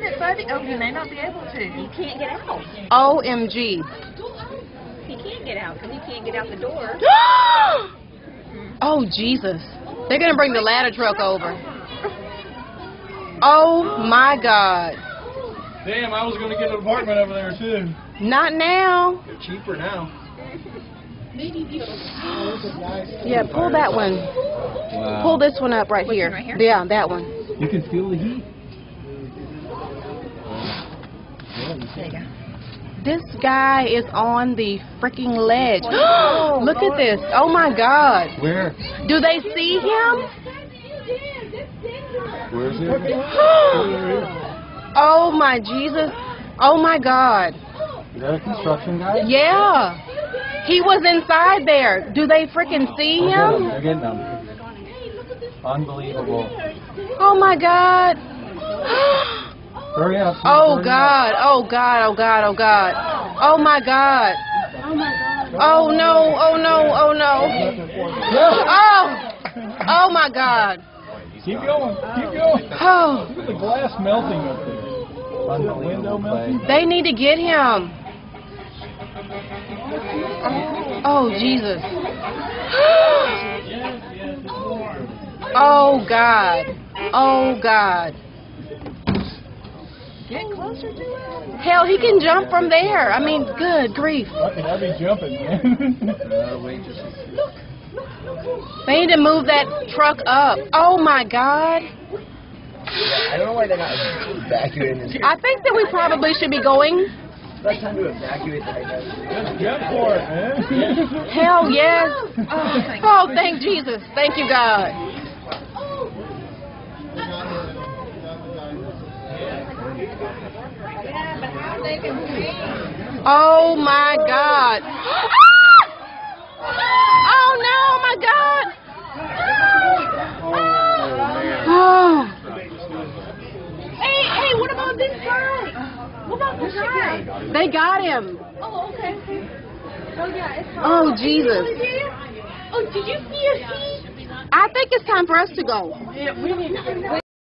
it, buddy. Oh, you may not be able to. He can't get out. OMG. He can't get out because he can't get out the door. Oh, Jesus. They're going to bring the ladder truck over. Oh, my God. Damn, I was going to get an apartment over there, too. Not now. They're cheaper now. Yeah, pull that one. Wow. Pull this one up right here. One right here? Yeah, that one. You can feel the heat. There you go. This guy is on the freaking ledge. Look at this. Oh, my God. Where? Do they see him? Where is it? Oh, my Jesus. Oh, my God. Is that a construction guy? Yeah. He was inside there. Do they freaking see him? They're getting them. Unbelievable. Oh, my God. Hurry up. Oh, Hurry God. up. Oh, God. Oh, God. Oh, God. Oh, my God. Oh, no. Oh, no. Oh, no. Oh. Oh, my God. Keep going. Keep going. Oh. Look at the glass melting up there. Window melting. They need to get him. Oh, Jesus. Oh, God. Oh, God. Get closer to it. Hell, he can jump from there. I mean, good grief. I'd be jumping, man. They need to move that truck up. Oh, my God. I don't know why they're not evacuating this. I think that we probably should be going. It's time to evacuate the guys. Just jump for it, man. Hell yes. Oh, thank Jesus. Thank you, God. Oh, my God. Oh, no, my God. Oh. Hey, what about this guy? What about this guy? They got him. Oh, okay. Oh, yeah, it's fine. Oh, Jesus. Oh, did you see your feet? I think it's time for us to go. Yeah, we need to.